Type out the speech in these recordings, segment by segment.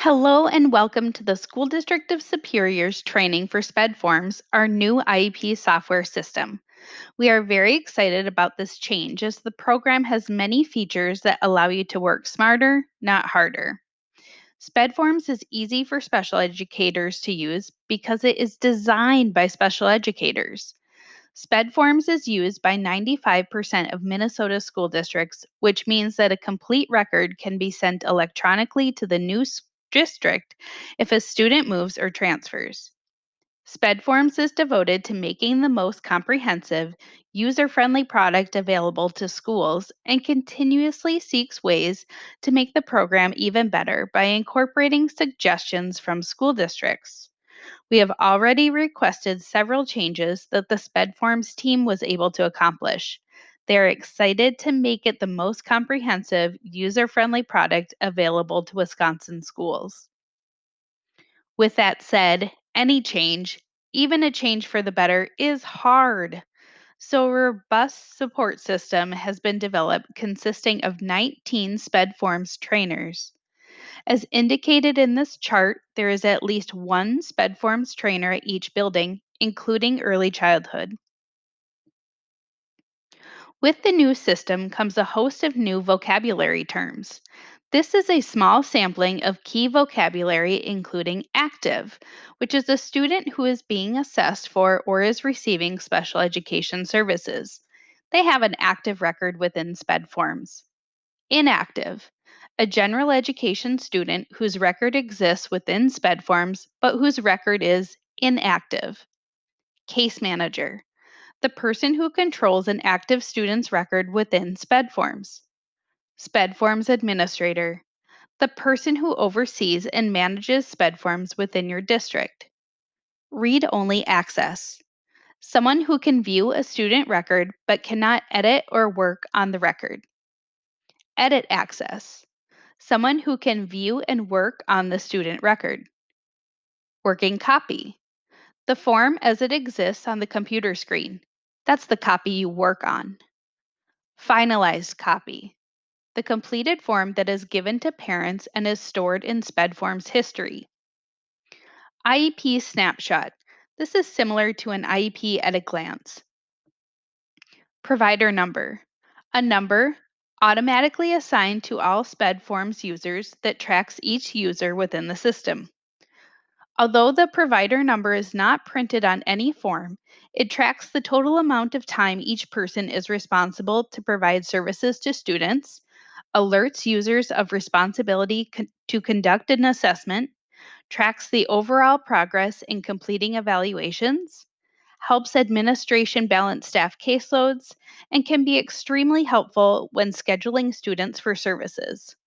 Hello and welcome to the School District of Superior's training for SpEd Forms, our new IEP software system. We are very excited about this change as the program has many features that allow you to work smarter, not harder. SpEd Forms is easy for special educators to use because it is designed by special educators. SpEd Forms is used by 95% of Minnesota school districts, which means that a complete record can be sent electronically to the new district if a student moves or transfers. SpEd Forms is devoted to making the most comprehensive, user friendly product available to schools and continuously seeks ways to make the program even better by incorporating suggestions from school districts. We have already requested several changes that the SpEd Forms team was able to accomplish. They are excited to make it the most comprehensive, user friendly product available to Wisconsin schools. With that said, any change, even a change for the better, is hard. So, a robust support system has been developed consisting of 19 SpEd Forms trainers. As indicated in this chart, there is at least one SpEd Forms trainer at each building, including early childhood. With the new system comes a host of new vocabulary terms. This is a small sampling of key vocabulary, including active, which is a student who is being assessed for or is receiving special education services. They have an active record within SpEd Forms. Inactive, a general education student whose record exists within SpEd Forms but whose record is inactive. Case manager, the person who controls an active student's record within SpEd Forms. SpEd Forms administrator, the person who oversees and manages SpEd Forms within your district. Read only access, someone who can view a student record but cannot edit or work on the record. Edit access, someone who can view and work on the student record. Working copy, the form as it exists on the computer screen. That's the copy you work on. Finalized copy, the completed form that is given to parents and is stored in SpEd Forms history. IEP snapshot, this is similar to an IEP at a glance. Provider number, a number automatically assigned to all SpEd Forms users that tracks each user within the system. Although the provider number is not printed on any form, it tracks the total amount of time each person is responsible to provide services to students, alerts users of responsibility to conduct an assessment, tracks the overall progress in completing evaluations, helps administration balance staff caseloads, and can be extremely helpful when scheduling students for services.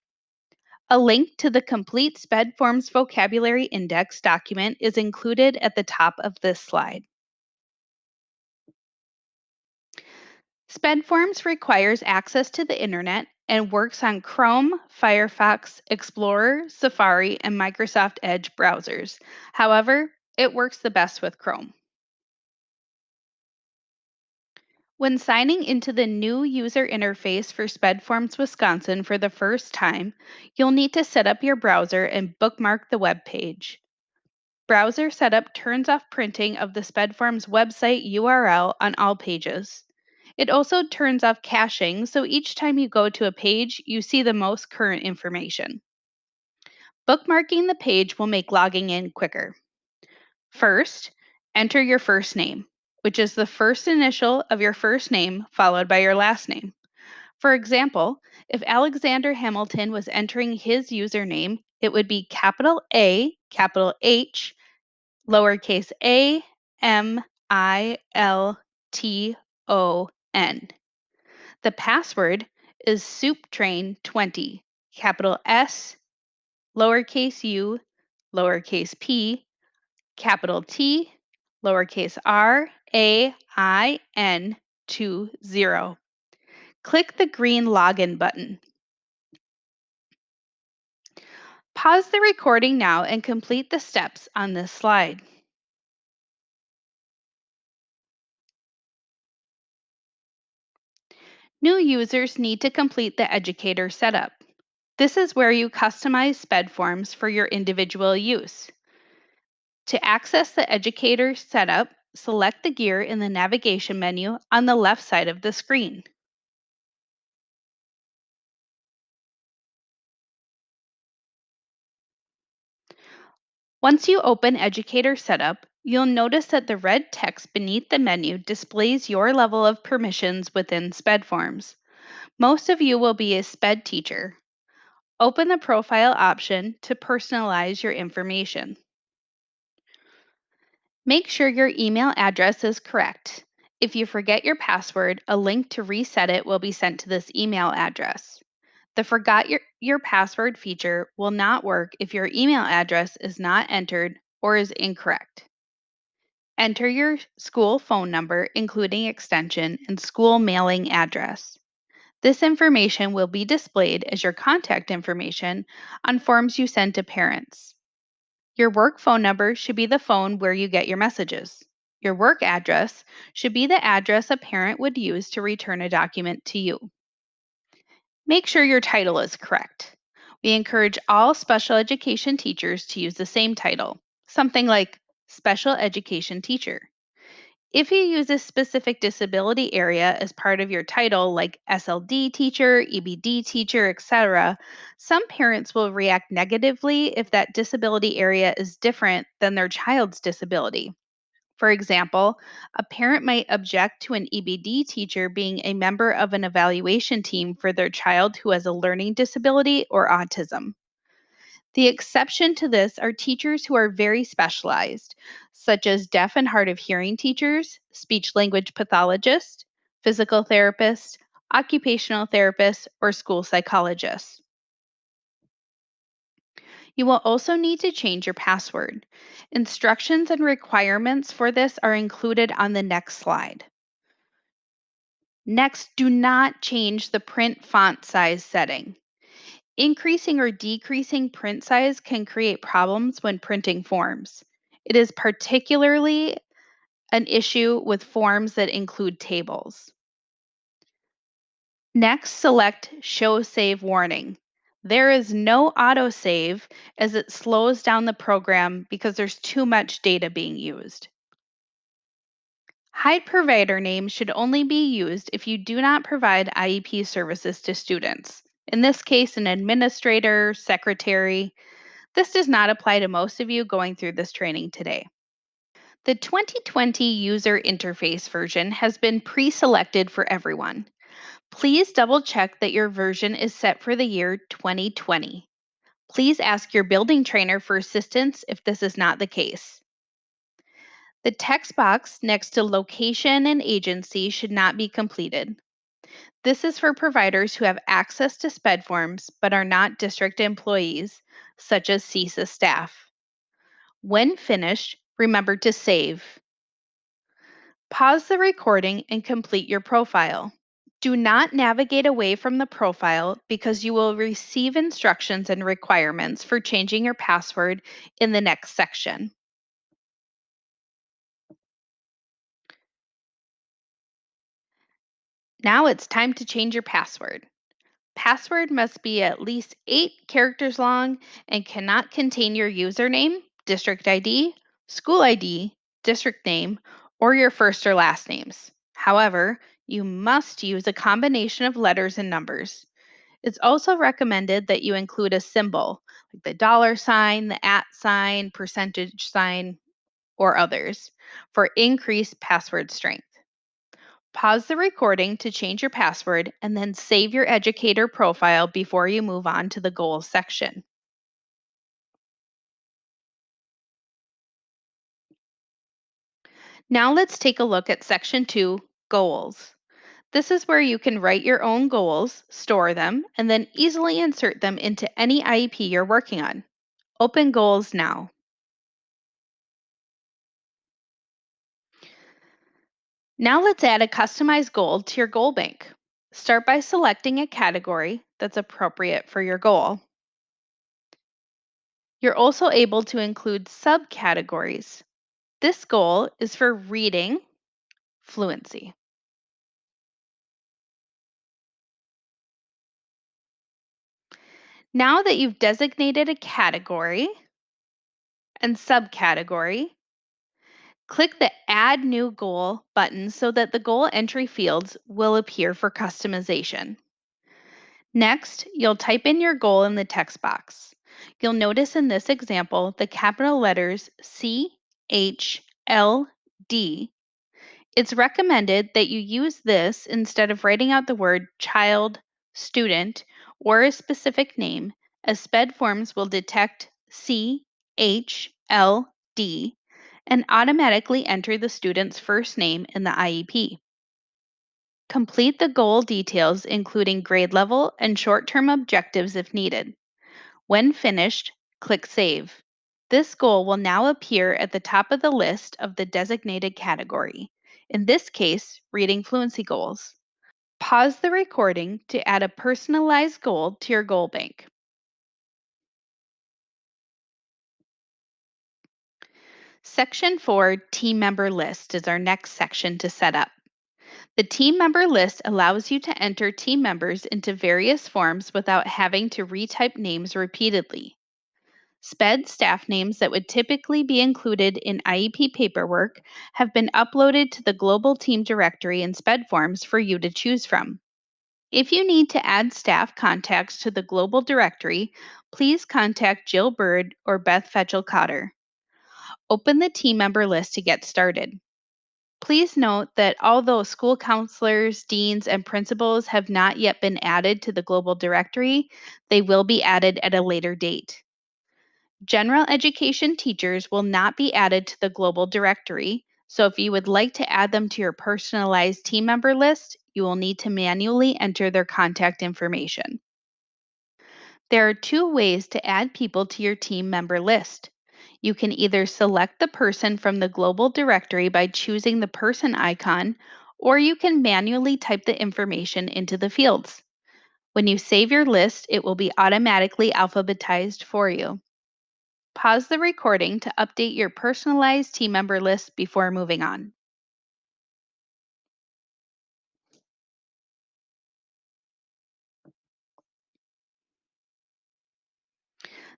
A link to the complete SpEd Forms Vocabulary Index document is included at the top of this slide. SpEd Forms requires access to the internet and works on Chrome, Firefox, Explorer, Safari, and Microsoft Edge browsers. However, it works the best with Chrome. When signing into the new user interface for SpEd Forms Wisconsin for the first time, you'll need to set up your browser and bookmark the web page. Browser setup turns off printing of the SpEd Forms website URL on all pages. It also turns off caching, so each time you go to a page, you see the most current information. Bookmarking the page will make logging in quicker. First, enter your first name, which is the first initial of your first name followed by your last name. For example, if Alexander Hamilton was entering his username, it would be capital A, capital H, lowercase a, m, I, l, t, o, n. The password is souptrain20, capital S, lowercase u, lowercase p, capital T, lowercase r, a, I, n, 20. Click the green login button. Pause the recording now and complete the steps on this slide. New users need to complete the educator setup. This is where you customize SpEd forms for your individual use. To access the educator setup, select the gear in the navigation menu on the left side of the screen. Once you open Educator Setup, you'll notice that the red text beneath the menu displays your level of permissions within SpEd forms. Most of you will be a SpEd teacher. Open the Profile option to personalize your information. Make sure your email address is correct. If you forget your password, a link to reset it will be sent to this email address. The Forgot your Password feature will not work if your email address is not entered or is incorrect. Enter your school phone number, including extension and school mailing address. This information will be displayed as your contact information on forms you send to parents. Your work phone number should be the phone where you get your messages. Your work address should be the address a parent would use to return a document to you. Make sure your title is correct. We encourage all special education teachers to use the same title, something like special education teacher. If you use a specific disability area as part of your title, like SLD teacher, EBD teacher, etc., some parents will react negatively if that disability area is different than their child's disability. For example, a parent might object to an EBD teacher being a member of an evaluation team for their child who has a learning disability or autism. The exception to this are teachers who are very specialized, such as deaf and hard of hearing teachers, speech language pathologists, physical therapists, occupational therapists, or school psychologists. You will also need to change your password. Instructions and requirements for this are included on the next slide. Next, do not change the print font size setting. Increasing or decreasing print size can create problems when printing forms. It is particularly an issue with forms that include tables. Next, select Show Save Warning. There is no autosave as it slows down the program because there's too much data being used. Hide provider names should only be used if you do not provide IEP services to students. In this case, an administrator, secretary. This does not apply to most of you going through this training today. The 2020 user interface version has been pre-selected for everyone. Please double check that your version is set for the year 2020. Please ask your building trainer for assistance if this is not the case. The text box next to location and agency should not be completed. This is for providers who have access to SpEd forms but are not district employees, such as CISA staff. When finished, remember to save. Pause the recording and complete your profile. Do not navigate away from the profile because you will receive instructions and requirements for changing your password in the next section. Now it's time to change your password. Password must be at least 8 characters long and cannot contain your username, district ID, school ID, district name, or your first or last names. However, you must use a combination of letters and numbers. It's also recommended that you include a symbol, like the dollar sign, the at sign, percentage sign, or others, for increased password strength. Pause the recording to change your password and then save your educator profile before you move on to the goals section. Now let's take a look at section 2, goals. This is where you can write your own goals, store them, and then easily insert them into any IEP you're working on. Open goals now. Now let's add a customized goal to your goal bank. Start by selecting a category that's appropriate for your goal. You're also able to include subcategories. This goal is for reading fluency. Now that you've designated a category and subcategory, click the Add New Goal button so that the goal entry fields will appear for customization. Next, you'll type in your goal in the text box. You'll notice in this example the capital letters C, H, L, D. It's recommended that you use this instead of writing out the word child, student, or a specific name, as SpEd forms will detect C, H, L, D and automatically enter the student's first name in the IEP. Complete the goal details, including grade level and short term objectives if needed. When finished, click Save. This goal will now appear at the top of the list of the designated category, in this case, reading fluency goals. Pause the recording to add a personalized goal to your goal bank. Section 4, Team Member List, is our next section to set up. The team member list allows you to enter team members into various forms without having to retype names repeatedly. SpEd staff names that would typically be included in IEP paperwork have been uploaded to the global team directory in SpEd forms for you to choose from. If you need to add staff contacts to the global directory, please contact Jill Bird or Beth Fetchel Cotter. Open the team member list to get started. Please note that although school counselors, deans, and principals have not yet been added to the global directory, they will be added at a later date. General education teachers will not be added to the global directory, so if you would like to add them to your personalized team member list, you will need to manually enter their contact information. There are two ways to add people to your team member list. You can either select the person from the global directory by choosing the person icon, or you can manually type the information into the fields. When you save your list, it will be automatically alphabetized for you. Pause the recording to update your personalized team member list before moving on.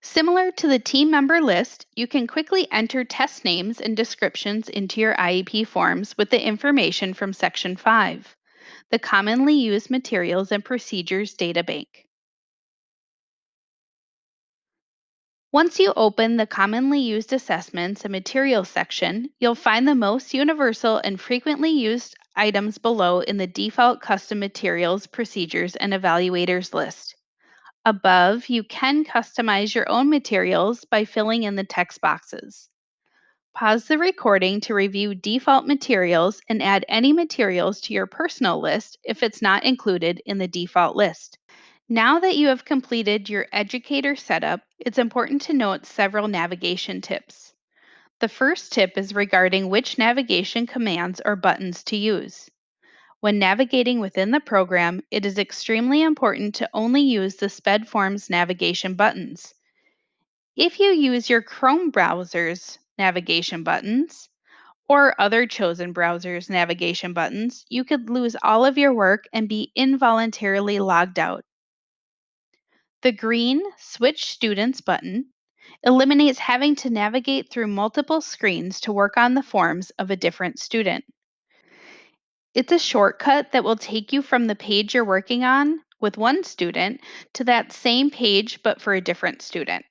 Similar to the team member list, you can quickly enter test names and descriptions into your IEP forms with the information from Section 5, the Commonly Used Materials and Procedures Data Bank. Once you open the Commonly Used Assessments and Materials section, you'll find the most universal and frequently used items below in the default Custom Materials, Procedures, and Evaluators list. Above, you can customize your own materials by filling in the text boxes. Pause the recording to review default materials and add any materials to your personal list if it's not included in the default list. Now that you have completed your educator setup, it's important to note several navigation tips. The first tip is regarding which navigation commands or buttons to use. When navigating within the program, it is extremely important to only use the SpEd Forms navigation buttons. If you use your Chrome browser's navigation buttons or other chosen browser's navigation buttons, you could lose all of your work and be involuntarily logged out. The green Switch Students button eliminates having to navigate through multiple screens to work on the forms of a different student. It's a shortcut that will take you from the page you're working on with one student to that same page but for a different student.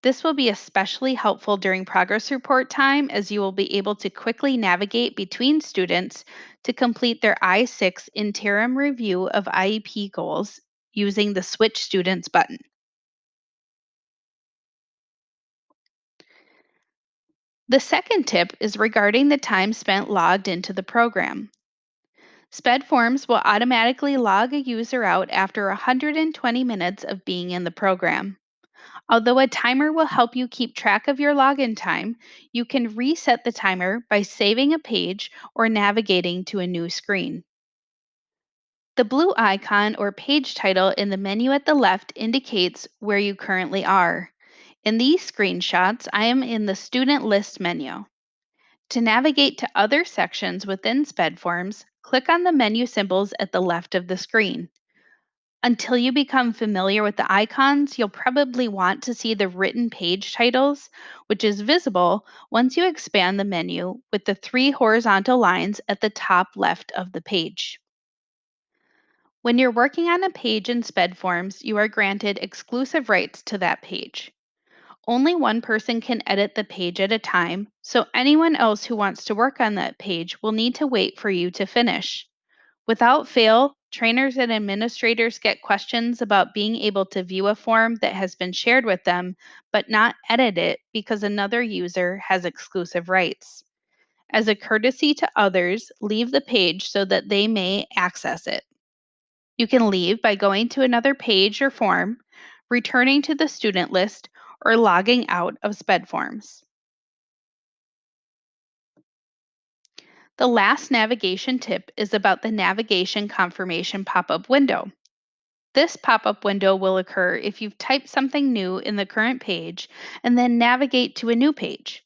This will be especially helpful during progress report time as you will be able to quickly navigate between students to complete their I-6 interim review of IEP goals using the Switch Students button. The second tip is regarding the time spent logged into the program. SpEd Forms will automatically log a user out after 120 minutes of being in the program. Although a timer will help you keep track of your login time, you can reset the timer by saving a page or navigating to a new screen. The blue icon or page title in the menu at the left indicates where you currently are. In these screenshots, I am in the Student List menu. To navigate to other sections within SpEd Forms, click on the menu symbols at the left of the screen. Until you become familiar with the icons, you'll probably want to see the written page titles, which is visible once you expand the menu with the three horizontal lines at the top left of the page. When you're working on a page in SpEd Forms, you are granted exclusive rights to that page. Only one person can edit the page at a time, so anyone else who wants to work on that page will need to wait for you to finish. Without fail, trainers and administrators get questions about being able to view a form that has been shared with them, but not edit it because another user has exclusive rights. As a courtesy to others, leave the page so that they may access it. You can leave by going to another page or form, returning to the student list, or logging out of SpEd Forms. The last navigation tip is about the navigation confirmation pop-up window. This pop-up window will occur if you've typed something new in the current page and then navigate to a new page.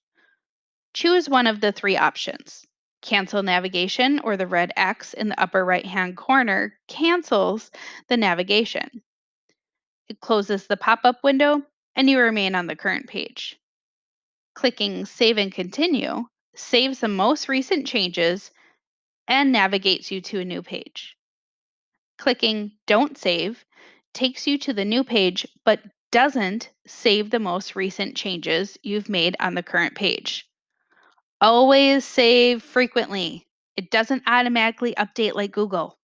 Choose one of the three options. Cancel navigation, or the red X in the upper right-hand corner, cancels the navigation. It closes the pop-up window and you remain on the current page. Clicking Save and Continue saves the most recent changes and navigates you to a new page. Clicking Don't Save takes you to the new page but doesn't save the most recent changes you've made on the current page. Always save frequently. It doesn't automatically update like Google.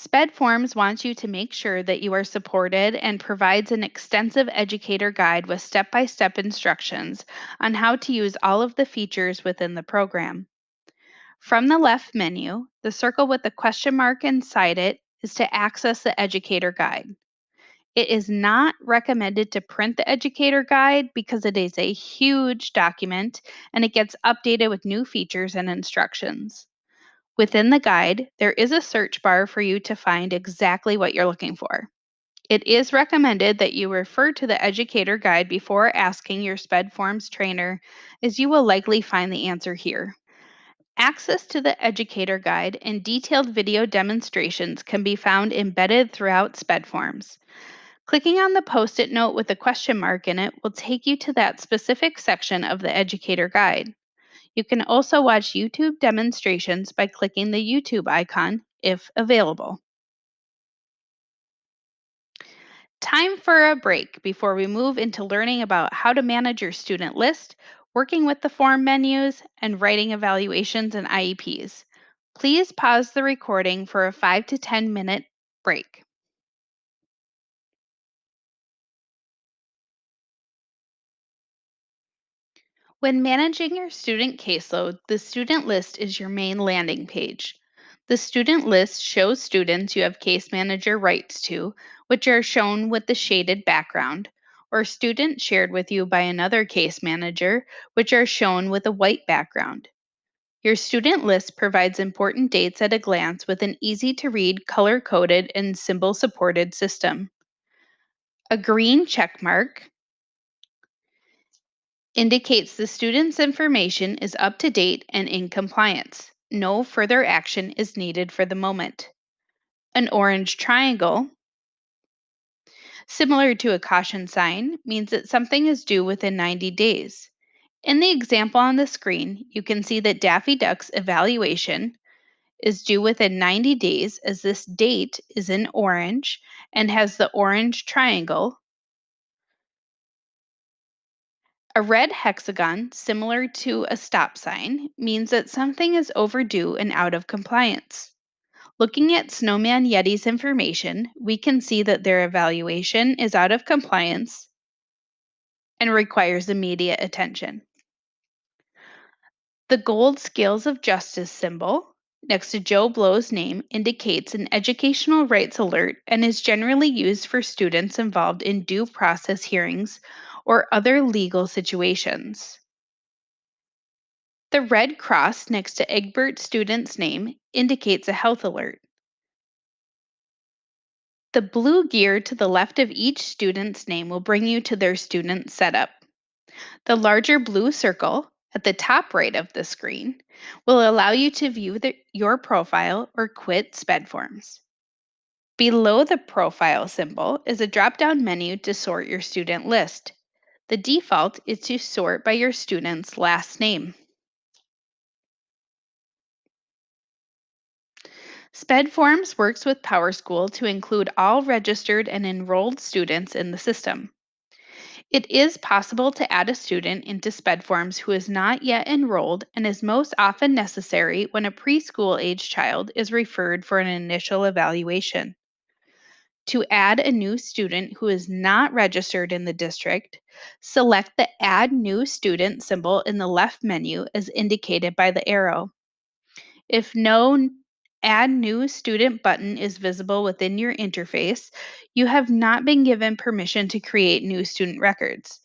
SpEd Forms wants you to make sure that you are supported and provides an extensive educator guide with step-by-step instructions on how to use all of the features within the program. From the left menu, the circle with the question mark inside it is to access the educator guide. It is not recommended to print the educator guide because it is a huge document and it gets updated with new features and instructions. Within the guide, there is a search bar for you to find exactly what you're looking for. It is recommended that you refer to the educator guide before asking your SpEd Forms trainer, as you will likely find the answer here. Access to the educator guide and detailed video demonstrations can be found embedded throughout SpEd Forms. Clicking on the post-it note with a question mark in it will take you to that specific section of the educator guide. You can also watch YouTube demonstrations by clicking the YouTube icon if available. Time for a break before we move into learning about how to manage your student list, working with the form menus, and writing evaluations and IEPs. Please pause the recording for a 5 to 10-minute break. When managing your student caseload, the student list is your main landing page. The student list shows students you have case manager rights to, which are shown with the shaded background, or students shared with you by another case manager, which are shown with a white background. Your student list provides important dates at a glance with an easy to read, color coded, and symbol supported system. A green check mark indicates the student's information is up to date and in compliance. No further action is needed for the moment. An orange triangle, similar to a caution sign, means that something is due within 90 days. In the example on the screen, you can see that Daffy Duck's evaluation is due within 90 days, as this date is in orange and has the orange triangle. A red hexagon, similar to a stop sign, means that something is overdue and out of compliance. Looking at Snowman Yeti's information, we can see that their evaluation is out of compliance and requires immediate attention. The gold scales of justice symbol next to Joe Blow's name indicates an educational rights alert and is generally used for students involved in due process hearings or other legal situations. The red cross next to Egbert's student's name indicates a health alert. The blue gear to the left of each student's name will bring you to their student setup. The larger blue circle at the top right of the screen will allow you to view your profile or quit SpEd forms. Below the profile symbol is a drop down menu to sort your student list. The default is to sort by your student's last name. SpEd Forms works with PowerSchool to include all registered and enrolled students in the system. It is possible to add a student into SpEd Forms who is not yet enrolled and is most often necessary when a preschool age child is referred for an initial evaluation. To add a new student who is not registered in the district, select the Add New Student symbol in the left menu as indicated by the arrow. If no Add New Student button is visible within your interface, you have not been given permission to create new student records.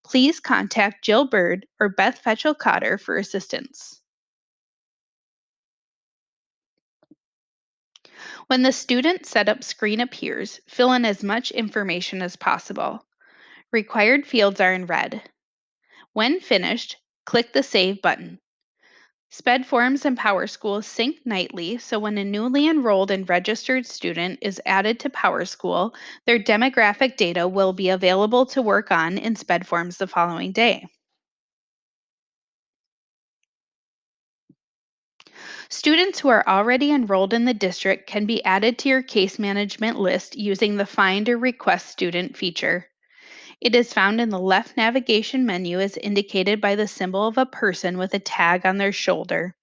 Please contact Jill Bird or Beth Fetchel Cotter for assistance. When the Student Setup screen appears, fill in as much information as possible. Required fields are in red. When finished, click the Save button. SpEd Forms and PowerSchool sync nightly, so when a newly enrolled and registered student is added to PowerSchool, their demographic data will be available to work on in SpEd Forms the following day. Students who are already enrolled in the district can be added to your case management list using the Find or Request Student feature. It is found in the left navigation menu as indicated by the symbol of a person with a tag on their shoulder.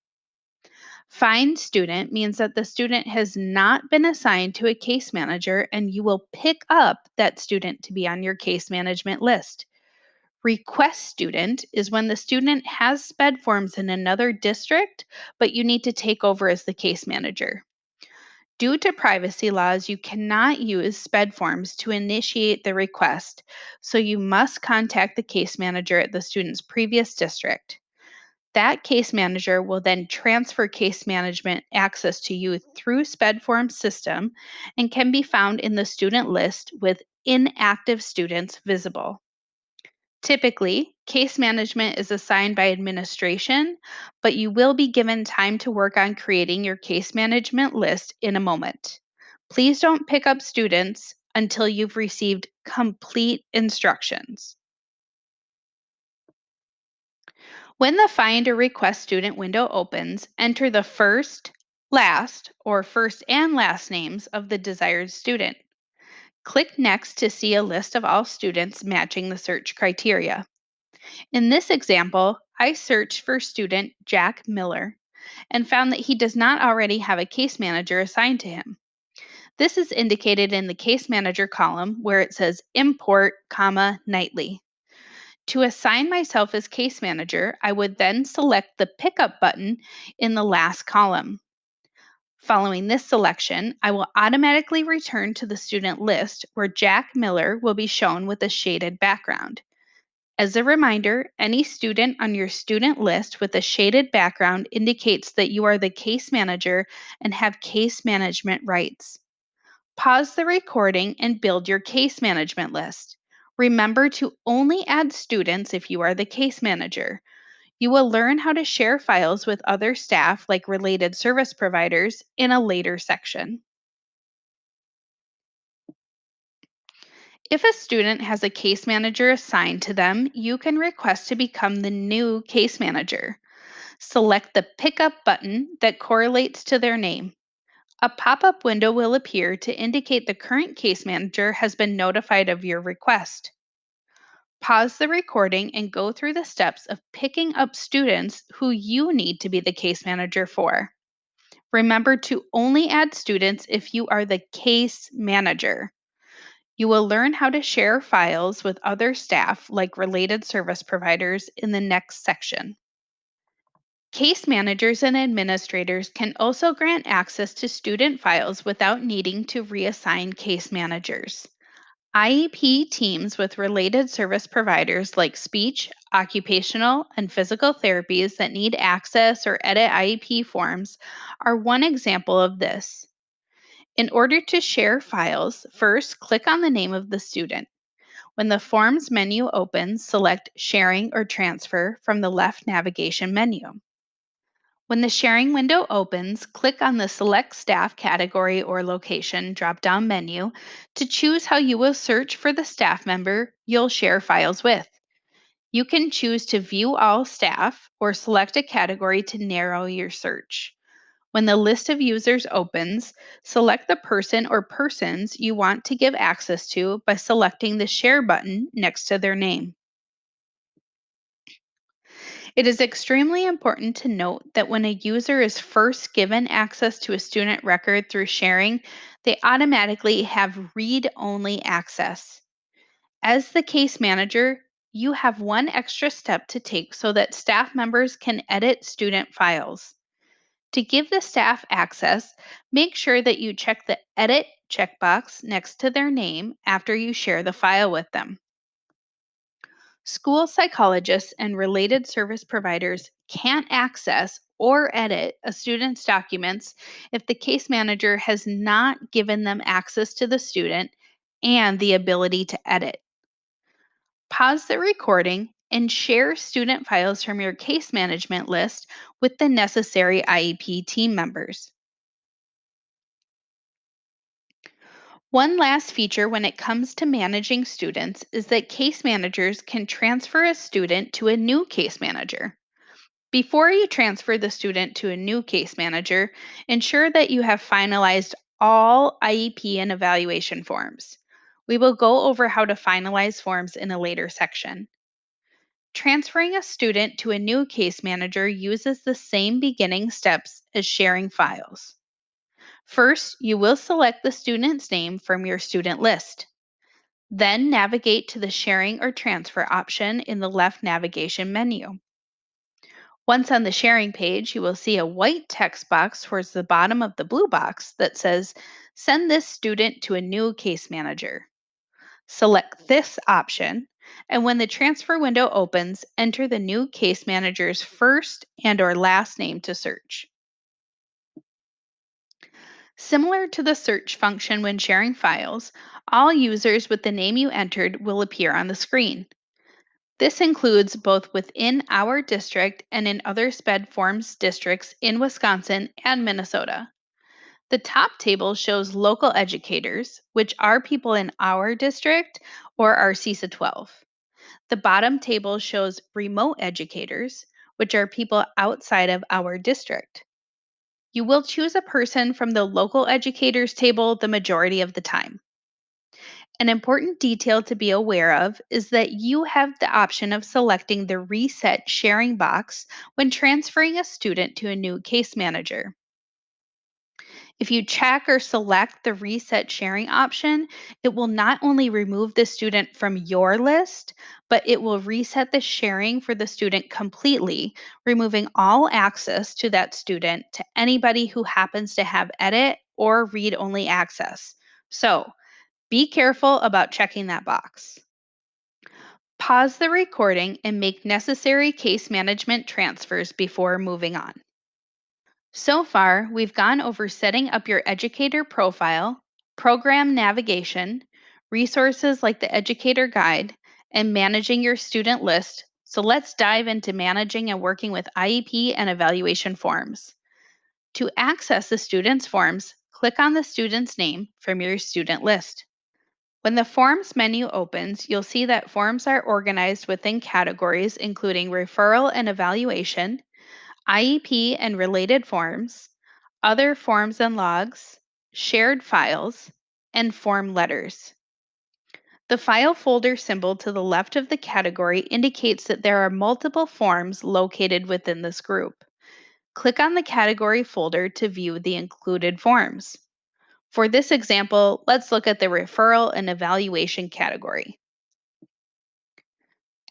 Find student means that the student has not been assigned to a case manager and you will pick up that student to be on your case management list. Request student is when the student has SpEd forms in another district, but you need to take over as the case manager. Due to privacy laws, you cannot use SpEd forms to initiate the request, so you must contact the case manager at the student's previous district. That case manager will then transfer case management access to you through SpEd forms system and can be found in the student list with inactive students visible. Typically, case management is assigned by administration, but you will be given time to work on creating your case management list in a moment. Please don't pick up students until you've received complete instructions. When the Find or Request Student window opens, enter the first, last, or first and last names of the desired student. Click Next to see a list of all students matching the search criteria. In this example, I searched for student Jack Miller and found that he does not already have a case manager assigned to him. This is indicated in the case manager column where it says import, nightly. To assign myself as case manager, I would then select the pickup button in the last column. Following this selection, I will automatically return to the student list where Jack Miller will be shown with a shaded background. As a reminder, any student on your student list with a shaded background indicates that you are the case manager and have case management rights. Pause the recording and build your case management list. Remember to only add students if you are the case manager. You will learn how to share files with other staff, like related service providers, in a later section. If a student has a case manager assigned to them, you can request to become the new case manager. Select the Pickup button that correlates to their name. A pop up window will appear to indicate the current case manager has been notified of your request. Pause the recording and go through the steps of picking up students who you need to be the case manager for. Remember to only add students if you are the case manager. You will learn how to share files with other staff, like related service providers, in the next section. Case managers and administrators can also grant access to student files without needing to reassign case managers. IEP teams with related service providers like speech, occupational, and physical therapies that need access or edit IEP forms are one example of this. In order to share files, first click on the name of the student. When the Forms menu opens, select Sharing or Transfer from the left navigation menu. When the sharing window opens, click on the Select Staff Category or Location drop-down menu to choose how you will search for the staff member you'll share files with. You can choose to view all staff or select a category to narrow your search. When the list of users opens, select the person or persons you want to give access to by selecting the Share button next to their name. It is extremely important to note that when a user is first given access to a student record through sharing, they automatically have read only access. As the case manager, you have one extra step to take so that staff members can edit student files. To give the staff access, make sure that you check the Edit checkbox next to their name after you share the file with them. School psychologists and related service providers can't access or edit a student's documents if the case manager has not given them access to the student and the ability to edit. Pause the recording and share student files from your case management list with the necessary IEP team members. One last feature when it comes to managing students is that case managers can transfer a student to a new case manager. Before you transfer the student to a new case manager, ensure that you have finalized all IEP and evaluation forms. We will go over how to finalize forms in a later section. Transferring a student to a new case manager uses the same beginning steps as sharing files. First, you will select the student's name from your student list. Then navigate to the Sharing or Transfer option in the left navigation menu. Once on the sharing page, you will see a white text box towards the bottom of the blue box that says, Send this student to a new case manager. Select this option, and when the transfer window opens, enter the new case manager's first and or last name to search. Similar to the search function when sharing files, all users with the name you entered will appear on the screen. This includes both within our district and in other SpEd Forms districts in Wisconsin and Minnesota. The top table shows local educators, which are people in our district or our CISA 12. The bottom table shows remote educators, which are people outside of our district. You will choose a person from the local educators table the majority of the time. An important detail to be aware of is that you have the option of selecting the Reset Sharing box when transferring a student to a new case manager. If you check or select the Reset Sharing option, it will not only remove the student from your list, but it will reset the sharing for the student completely, removing all access to that student to anybody who happens to have edit or read only access. So, be careful about checking that box. Pause the recording and make necessary case management transfers before moving on. So far, we've gone over setting up your educator profile, program navigation, resources like the educator guide, and managing your student list. So let's dive into managing and working with IEP and evaluation forms. To access the student's forms, click on the student's name from your student list. When the Forms menu opens, you'll see that forms are organized within categories including referral and evaluation, IEP and related forms, other forms and logs, shared files, and form letters. The file folder symbol to the left of the category indicates that there are multiple forms located within this group. Click on the category folder to view the included forms. For this example, let's look at the referral and evaluation category.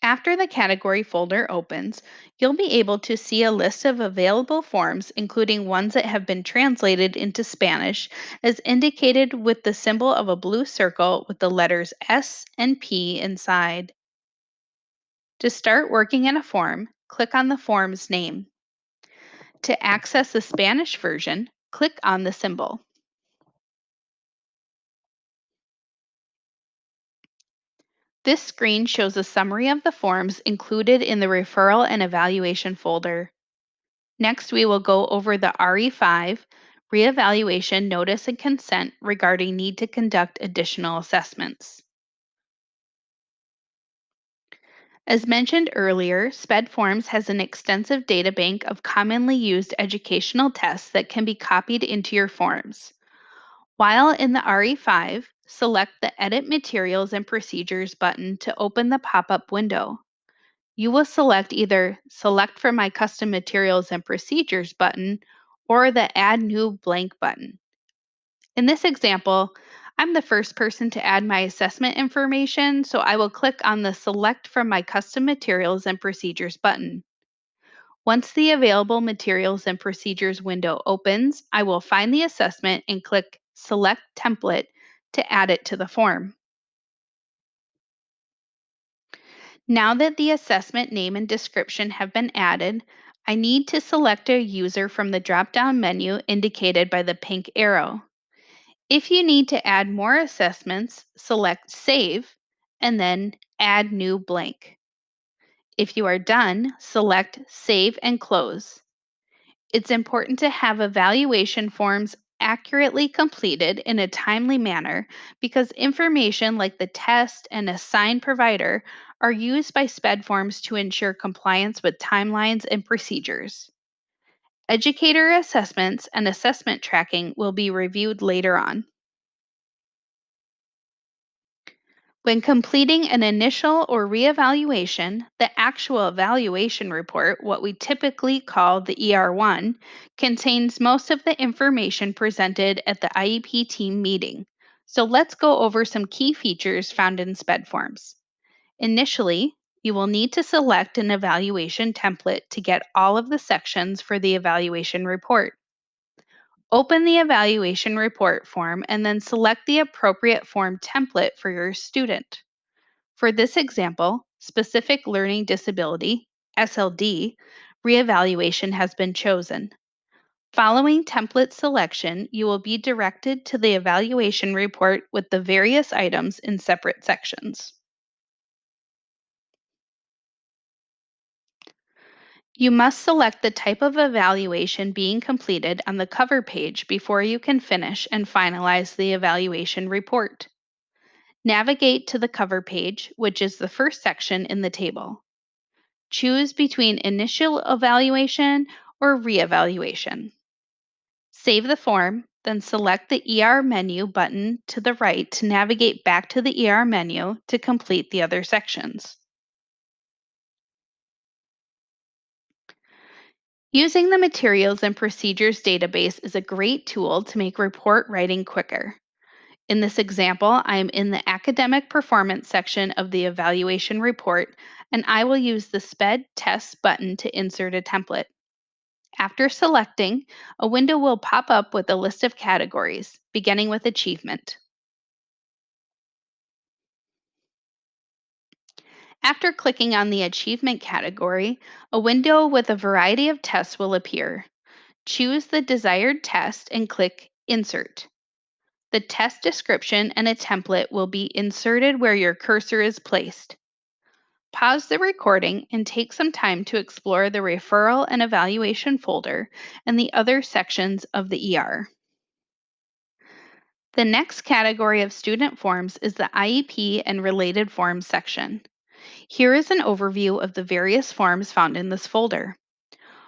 After the category folder opens, you'll be able to see a list of available forms, including ones that have been translated into Spanish, as indicated with the symbol of a blue circle with the letters S and P inside. To start working in a form, click on the form's name. To access the Spanish version, click on the symbol. This screen shows a summary of the forms included in the referral and evaluation folder. Next, we will go over the RE5 reevaluation notice and consent regarding need to conduct additional assessments. As mentioned earlier, SpEd Forms has an extensive data bank of commonly used educational tests that can be copied into your forms. While in the RE5, select the Edit Materials and Procedures button to open the pop-up window. You will select either Select from my Custom Materials and Procedures button or the Add New Blank button. In this example, I'm the first person to add my assessment information, so I will click on the Select from my Custom Materials and Procedures button. Once the Available Materials and Procedures window opens, I will find the assessment and click Select Template to add it to the form. Now that the assessment name and description have been added, I need to select a user from the drop-down menu indicated by the pink arrow. If you need to add more assessments, select Save and then Add New Blank. If you are done, select Save and Close. It's important to have evaluation forms accurately completed in a timely manner because information like the test and assigned provider are used by SpEd forms to ensure compliance with timelines and procedures. Educator assessments and assessment tracking will be reviewed later on. When completing an initial or reevaluation, the actual evaluation report, what we typically call the ER1, contains most of the information presented at the IEP team meeting. So let's go over some key features found in SpEd forms. Initially, you will need to select an evaluation template to get all of the sections for the evaluation report. Open the evaluation report form and then select the appropriate form template for your student. For this example, specific learning disability, SLD, reevaluation has been chosen. Following template selection, you will be directed to the evaluation report with the various items in separate sections. You must select the type of evaluation being completed on the cover page before you can finish and finalize the evaluation report. Navigate to the cover page, which is the first section in the table. Choose between initial evaluation or reevaluation. Save the form, then select the ER menu button to the right to navigate back to the ER menu to complete the other sections. Using the Materials and Procedures database is a great tool to make report writing quicker. In this example, I am in the Academic Performance section of the evaluation report, and I will use the SpEd Test button to insert a template. After selecting, a window will pop up with a list of categories, beginning with achievement. After clicking on the achievement category, a window with a variety of tests will appear. Choose the desired test and click Insert. The test description and a template will be inserted where your cursor is placed. Pause the recording and take some time to explore the referral and evaluation folder and the other sections of the ER. The next category of student forms is the IEP and related forms section. Here is an overview of the various forms found in this folder.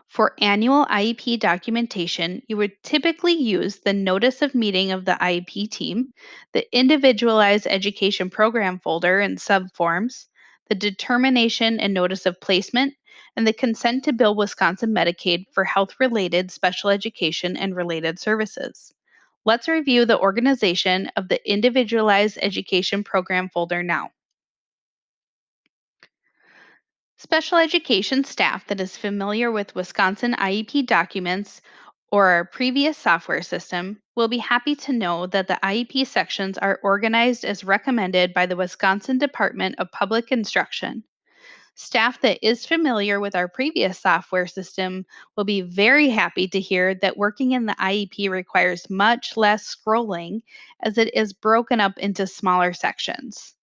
For annual IEP documentation, you would typically use the Notice of Meeting of the IEP team, the Individualized Education Program folder and subforms, the Determination and Notice of Placement, and the Consent to Bill Wisconsin Medicaid for health-related special education and related services. Let's review the organization of the Individualized Education Program folder now. Special education staff that is familiar with Wisconsin IEP documents or our previous software system will be happy to know that the IEP sections are organized as recommended by the Wisconsin Department of Public Instruction. Staff that is familiar with our previous software system will be very happy to hear that working in the IEP requires much less scrolling as it is broken up into smaller sections.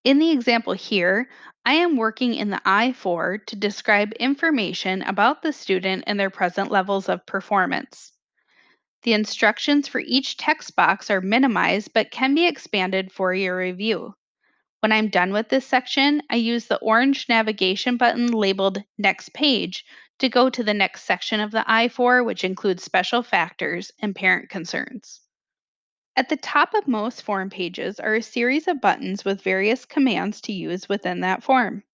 In the example here, I am working in the I-4 to describe information about the student and their present levels of performance. The instructions for each text box are minimized but can be expanded for your review. When I'm done with this section, I use the orange navigation button labeled Next Page to go to the next section of the I-4, which includes special factors and parent concerns. At the top of most form pages are a series of buttons with various commands to use within that form.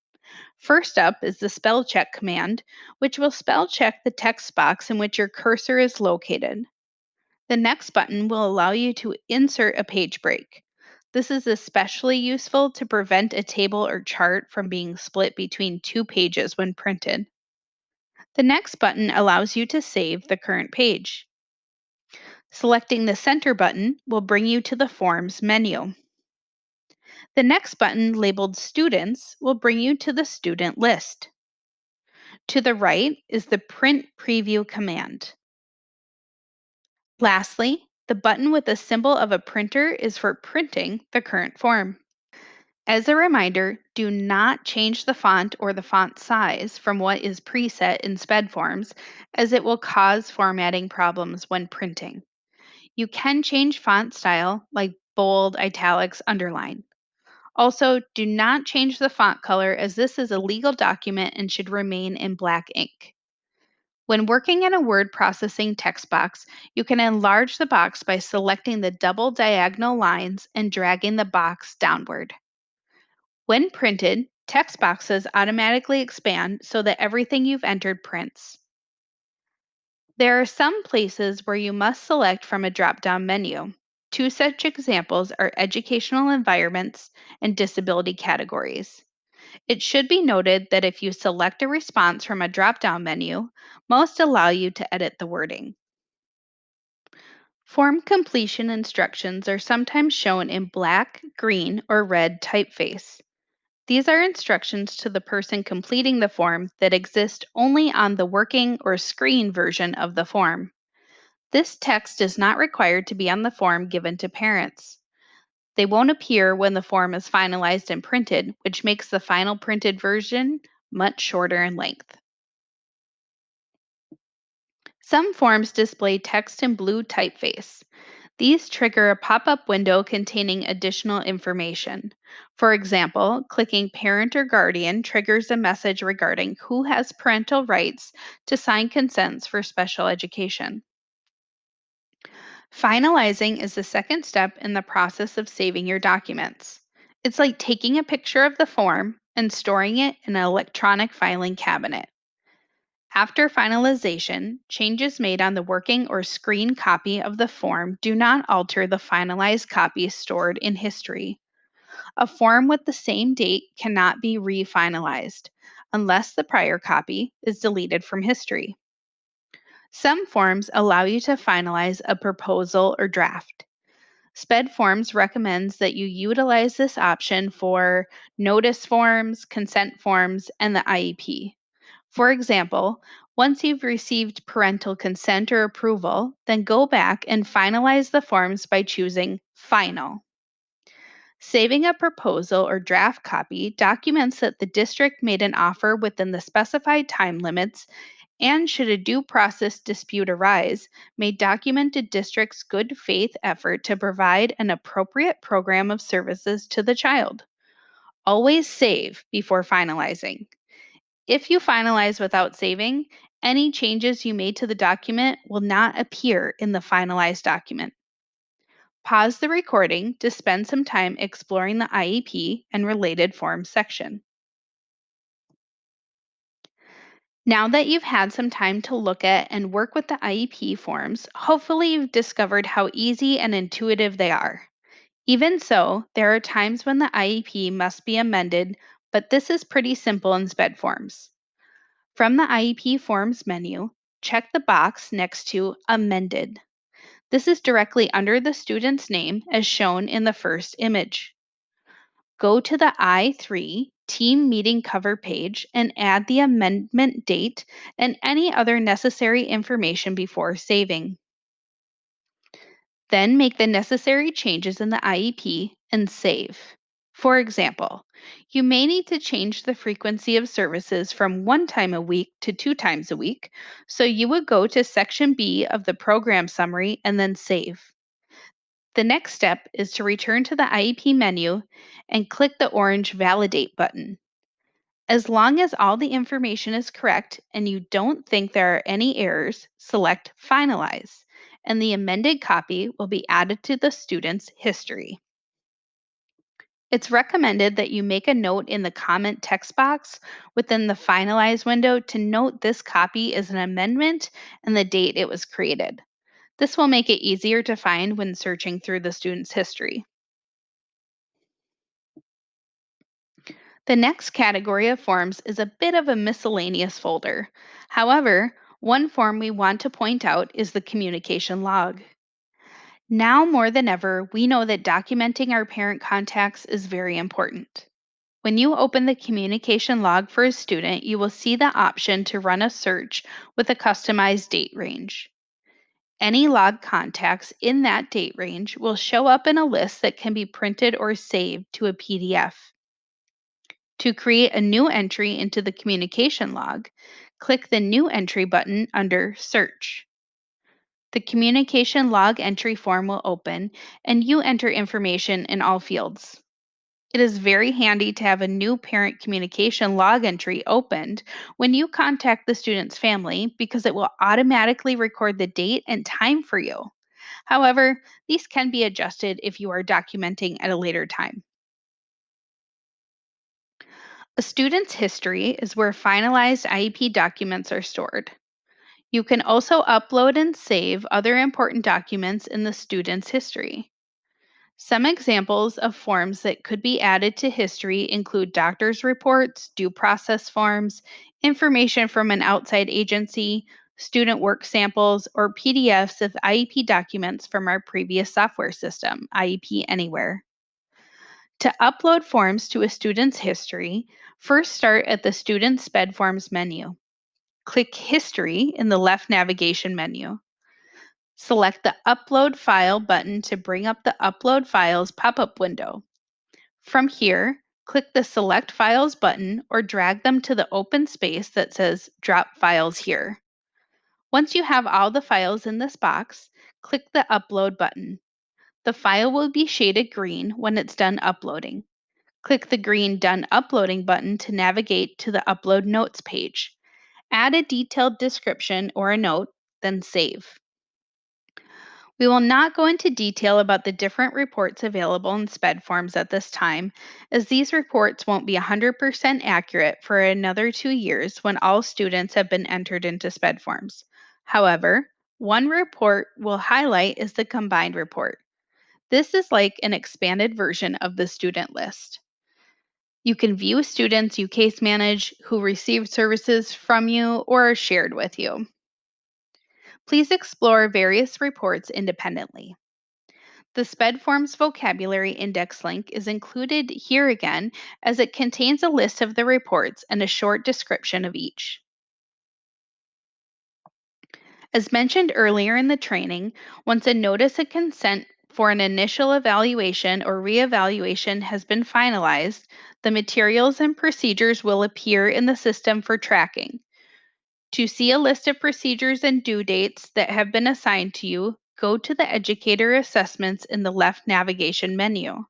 First up is the spell check command, which will spell check the text box in which your cursor is located. The next button will allow you to insert a page break. This is especially useful to prevent a table or chart from being split between two pages when printed. The next button allows you to save the current page. Selecting the center button will bring you to the Forms menu. The next button, labeled Students, will bring you to the student list. To the right is the Print Preview command. Lastly, the button with the symbol of a printer is for printing the current form. As a reminder, do not change the font or the font size from what is preset in SpEd forms, as it will cause formatting problems when printing. You can change font style like bold, italics, underline. Also, do not change the font color as this is a legal document and should remain in black ink. When working in a word processing text box, you can enlarge the box by selecting the double diagonal lines and dragging the box downward. When printed, text boxes automatically expand so that everything you've entered prints. There are some places where you must select from a drop-down menu. Two such examples are educational environments and disability categories. It should be noted that if you select a response from a drop-down menu, most allow you to edit the wording. Form completion instructions are sometimes shown in black, green, or red typeface. These are instructions to the person completing the form that exist only on the working or screen version of the form. This text is not required to be on the form given to parents. They won't appear when the form is finalized and printed, which makes the final printed version much shorter in length. Some forms display text in blue typeface. These trigger a pop-up window containing additional information. For example, clicking Parent or Guardian triggers a message regarding who has parental rights to sign consents for special education. Finalizing is the second step in the process of saving your documents. It's like taking a picture of the form and storing it in an electronic filing cabinet. After finalization, changes made on the working or screen copy of the form do not alter the finalized copy stored in history. A form with the same date cannot be refinalized unless the prior copy is deleted from history. Some forms allow you to finalize a proposal or draft. SpEd Forms recommends that you utilize this option for notice forms, consent forms, and the IEP. For example, once you've received parental consent or approval, then go back and finalize the forms by choosing Final. Saving a proposal or draft copy documents that the district made an offer within the specified time limits, and should a due process dispute arise, may document a district's good faith effort to provide an appropriate program of services to the child. Always save before finalizing. If you finalize without saving, any changes you made to the document will not appear in the finalized document. Pause the recording to spend some time exploring the IEP and related forms section. Now that you've had some time to look at and work with the IEP forms, hopefully you've discovered how easy and intuitive they are. Even so, there are times when the IEP must be amended, but this is pretty simple in SpEd forms. From the IEP Forms menu, check the box next to Amended. This is directly under the student's name as shown in the first image. Go to the I3 Team Meeting Cover page and add the amendment date and any other necessary information before saving. Then make the necessary changes in the IEP and save. For example, you may need to change the frequency of services from 1 time a week to 2 times a week, so you would go to Section B of the program summary and then save. The next step is to return to the IEP menu and click the orange Validate button. As long as all the information is correct and you don't think there are any errors, select Finalize, and the amended copy will be added to the student's history. It's recommended that you make a note in the comment text box within the Finalize window to note this copy is an amendment and the date it was created. This will make it easier to find when searching through the student's history. The next category of forms is a bit of a miscellaneous folder. However, one form we want to point out is the communication log. Now more than ever, we know that documenting our parent contacts is very important. When you open the communication log for a student, you will see the option to run a search with a customized date range. Any log contacts in that date range will show up in a list that can be printed or saved to a PDF. To create a new entry into the communication log, click the New Entry button under Search. The communication log entry form will open and you enter information in all fields. It is very handy to have a new parent communication log entry opened when you contact the student's family because it will automatically record the date and time for you. However, these can be adjusted if you are documenting at a later time. A student's history is where finalized IEP documents are stored. You can also upload and save other important documents in the student's history. Some examples of forms that could be added to history include doctor's reports, due process forms, information from an outside agency, student work samples, or PDFs of IEP documents from our previous software system, IEP Anywhere. To upload forms to a student's history, first start at the Student SpEd Forms menu. Click History in the left navigation menu. Select the Upload File button to bring up the Upload Files pop-up window. From here, click the Select Files button or drag them to the open space that says Drop Files Here. Once you have all the files in this box, click the Upload button. The file will be shaded green when it's done uploading. Click the green Done Uploading button to navigate to the Upload Notes page. Add a detailed description or a note, then save. We will not go into detail about the different reports available in SpEd forms at this time, as these reports won't be 100% accurate for another 2 years when all students have been entered into SpEd forms. However, one report we'll highlight is the combined report. This is like an expanded version of the student list. You can view students you case manage who received services from you or are shared with you. Please explore various reports independently. The SpEd Forms vocabulary index link is included here again as it contains a list of the reports and a short description of each. As mentioned earlier in the training, once a notice of consent for an initial evaluation or reevaluation has been finalized, the materials and procedures will appear in the system for tracking. To see a list of procedures and due dates that have been assigned to you, go to the Educator Assessments in the left navigation menu.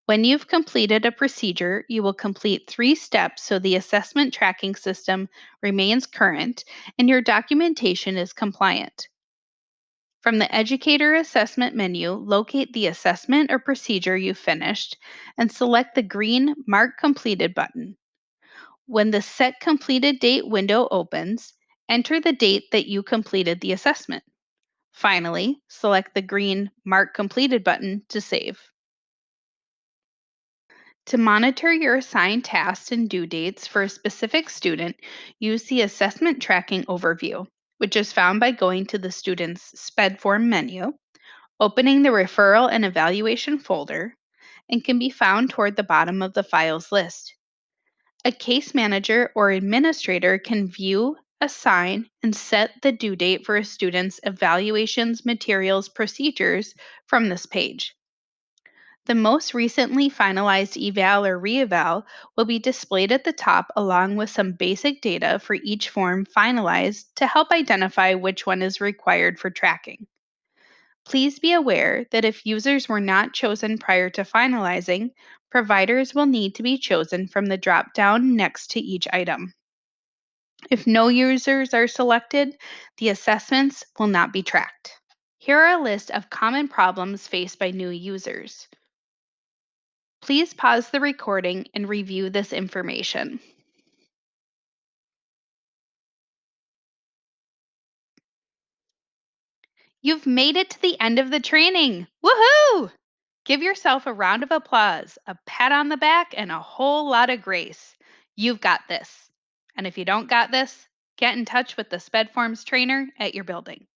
When you've completed a procedure, you will complete 3 steps so the assessment tracking system remains current and your documentation is compliant. From the Educator Assessment menu, locate the assessment or procedure you finished and select the green Mark Completed button. When the Set Completed Date window opens, enter the date that you completed the assessment. Finally, select the green Mark Completed button to save. To monitor your assigned tasks and due dates for a specific student, use the Assessment Tracking Overview, which is found by going to the student's SpEd form menu, opening the Referral and Evaluation folder, and can be found toward the bottom of the files list. A case manager or administrator can view, assign, and set the due date for a student's evaluations, materials, procedures from this page. The most recently finalized eval or reeval will be displayed at the top along with some basic data for each form finalized to help identify which one is required for tracking. Please be aware that if users were not chosen prior to finalizing, providers will need to be chosen from the drop down next to each item. If no users are selected, the assessments will not be tracked. Here are a list of common problems faced by new users. Please pause the recording and review this information. You've made it to the end of the training. Woohoo! Give yourself a round of applause, a pat on the back, and a whole lot of grace. You've got this. And if you don't got this, get in touch with the SpEd Forms trainer at your building.